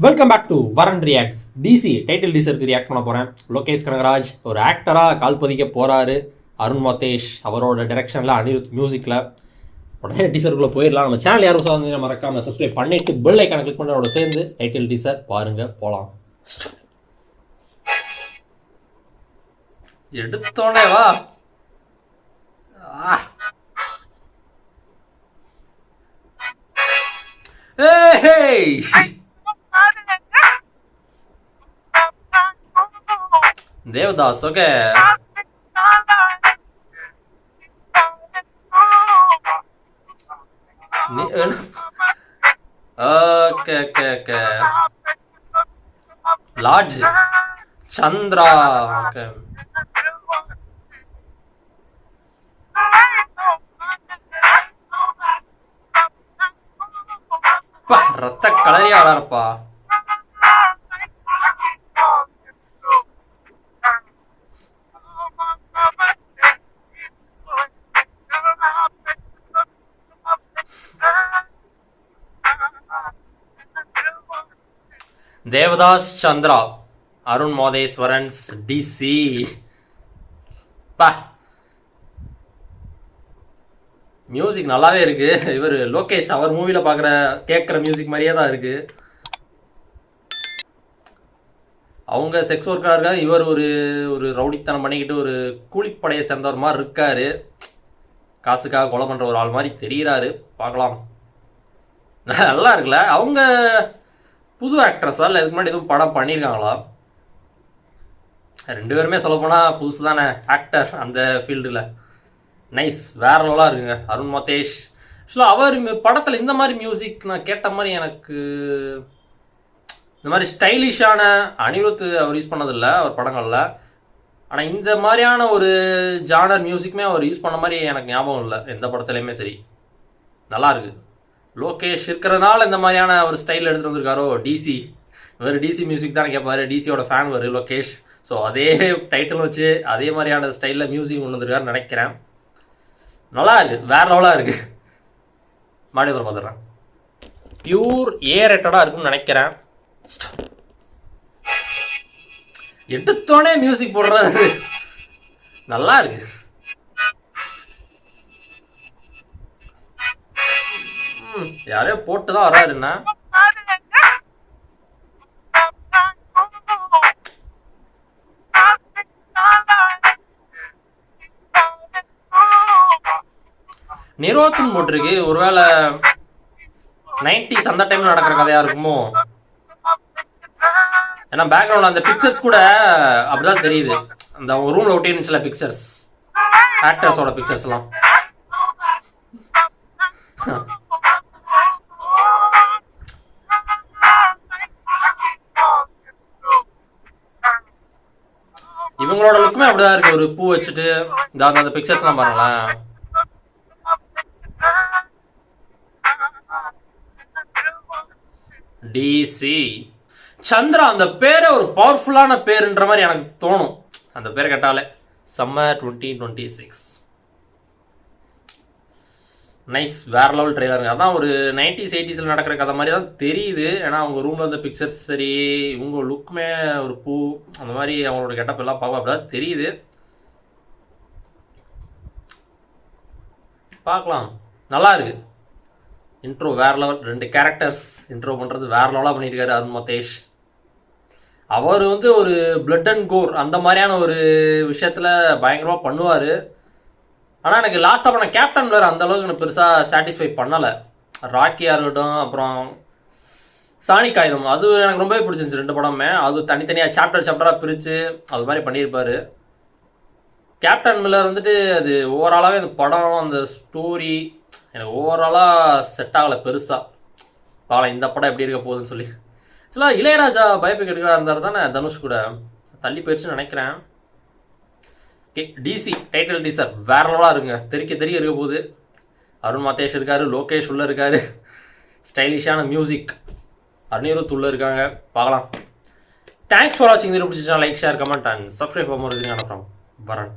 Welcome back to வரன் reacts. DC title டீசருக்கு react பண்ண போகிறேன். லோகேஷ் கனகராஜ் ஒரு ஆக்டராக கால் பதிக்க போகிறாரு. அருண் மத்தேஷ் அவரோட டைரக்ஷனில், அனிருத் மியூசிக்கில். உடனே டீசருக்குள்ளே போயிடலாம். நம்ம சேனல் யாரும் வந்து மறக்காமல் சப்ஸ்கிரைப் பண்ணிவிட்டு பெல் ஐக்கானை கிளிக் பண்ணுறதோட சேர்ந்து டைட்டில் டீசர் பாருங்கள். போகலாம். எடுத்தோடனே வா. Devdas. Okay, okay okay okay. Large Chandra. Okay, ரத்த கலரியா வளர்ப்பா. தேவதாஸ், சந்திரா, அருண் மாதேஸ்வரன்ஸ், டிசி. மியூசிக் நல்லாவே இருக்கு. இவர் லோகேஷ் அவர் மூவில பாக்குற கேட்குற மியூசிக் மாதிரியே தான் இருக்கு. அவங்க செக்ஸ் ஒர்க்கராக இருக்காது, இவர் ஒரு ஒரு ரவுடித்தனம் பண்ணிக்கிட்டு ஒரு கூலிப்படையை சேர்ந்தவர் மாதிரி இருக்காரு. காசுக்காக கொலை பண்ற ஒரு ஆள் மாதிரி தெரிகிறாரு. பார்க்கலாம். நல்லா இருக்குல்ல. அவங்க புது ஆக்ட்ரஸா இல்லை இதுக்கு முன்னாடி எதுவும் படம் பண்ணியிருக்காங்களா? ரெண்டு பேருமே சொல்லப்போனால் புதுசு தானே ஆக்டர் அந்த ஃபீல்டில். நைஸ், வேற லெவலாக இருக்குங்க. அருண் மத்தேஷ் ஆக்சுவலாக அவர் படத்தில் இந்த மாதிரி மியூசிக் நான் கேட்ட மாதிரி எனக்கு இந்த மாதிரி ஸ்டைலிஷான அனிருத் அவர் யூஸ் பண்ணதில்லை அவர் படங்களில். ஆனால் இந்த மாதிரியான ஒரு ஜானர் மியூசிக்குமே அவர் யூஸ் பண்ண மாதிரி எனக்கு ஞாபகம் இல்லை எந்த படத்துலையுமே. சரி, நல்லா இருக்குது. லோகேஷ் இருக்கிறதுனால இந்த மாதிரியான ஒரு ஸ்டைல் எடுத்துகிட்டு வந்திருக்காரோ. டிசி இவர் டிசி மியூசிக் தானே கேட்பாரு. டிசியோட ஃபேன் வரு லோகேஷ். ஸோ அதே டைட்டில் வச்சு அதே மாதிரியான ஸ்டைலில் மியூசிக் கொண்டு வந்திருக்காருன்னு நினைக்கிறேன். நல்லா இருக்குது, வேற லெவலாக இருக்குது. மாடியத்தில் பார்த்துட்றேன். பியூர் ஏ ரேட்டடாக இருக்குன்னு நினைக்கிறேன். எடுத்தோடனே மியூசிக் போடுறது நல்லா இருக்கு. யாரையோ போட்டு தான் வராருன்னா நிரோத்துன்னு போட்டிருக்கு. ஒருவேளை 90s அந்த டைம்ல நடக்கிற கதையா இருக்குமோ? ஏன்னா பேக்ரவுண்ட்ல அந்த பிக்சர்ஸ் கூட அப்படிதான் தெரியுது. அந்த ரூம்ல ஒட்டி இருந்துச்சுல பிக்சர்ஸ், ஆக்டர்ஸோட பிக்சர்ஸ் எல்லாம். இவங்களோட லுக்குமே அப்படிதான் இருக்கு. ஒரு பூ வச்சுட்டு அந்த பிக்சர்ஸ் எல்லாம் பாருங்களேன். டிசி சந்திரா அந்த பேரை ஒரு பவர்ஃபுல்லான பேருன்ற மாதிரி எனக்கு தோணும். அந்த பேரை கேட்டாலே சம்மர் 2026. நைஸ், வேற லெவல் ட்ரெய்லருங்க. அதான் ஒரு 90s 80s நடக்கிற கதை மாதிரி தான் தெரியுது. ஏன்னா அவங்க ரூமில் இருந்த பிக்சர்ஸ் சரி, இவங்க லுக்குமே ஒரு பூ அந்த மாதிரி அவங்களோட கெட்டப் எல்லாம் பார்க்க அப்படிதான் தெரியுது. பார்க்கலாம், நல்லா இருக்கு. இன்ட்ரோ வேற லெவல். 2 கேரக்டர்ஸ் இன்ட்ரோ பண்ணுறது வேற லெவலாக பண்ணியிருக்காரு அருண் மத்தேஷ். அவர் வந்து ஒரு பிளட் அண்ட் கோர் அந்த மாதிரியான ஒரு விஷயத்தில் பயங்கரமாக பண்ணுவார். ஆனால் எனக்கு லாஸ்ட்டாக பண்ண கேப்டன் வேறு அந்தளவுக்கு எனக்கு பெருசாக சாட்டிஸ்ஃபை பண்ணலை. ராக்கியாக இருக்கட்டும், அப்புறம் சானிக் ஆயுதம், அது எனக்கு ரொம்பவே பிடிச்சிருந்துச்சு. 2 படமே அது தனித்தனியாக சாப்டராக பிரித்து அது மாதிரி பண்ணியிருப்பார். கேப்டன் மில்லர் வந்துட்டு அது ஓவராலாகவே அந்த படம் அந்த ஸ்டோரி எனக்கு ஓவராலாக செட் ஆகலை பெருசாக. பாலம் இந்த படம் எப்படி இருக்க போகுதுன்னு சொல்லி. ஆக்சுவலாக இளையராஜா பயோபிக் எடுக்கிறா இருந்தார் தானே, தனுஷ் கூட தள்ளி போயிடுச்சுன்னு நினைக்கிறேன். டிசி டைட்டில் டீசர் வேற லெவலாக இருக்குங்க. தெரிய இருக்க போகுது. அருண் மத்தேஷ் இருக்காரு, லோகேஷ் உள்ள இருக்காரு, ஸ்டைலிஷான மியூசிக், அனிருத் உள்ள இருக்காங்க. பார்க்கலாம். தேங்க்ஸ் ஃபார் வாட்சிங். இது பிடிச்சிச்சா like, share, comment and subscribe பண்ண போகிறதுக்கு அனுப்புகிறோம். வரன்.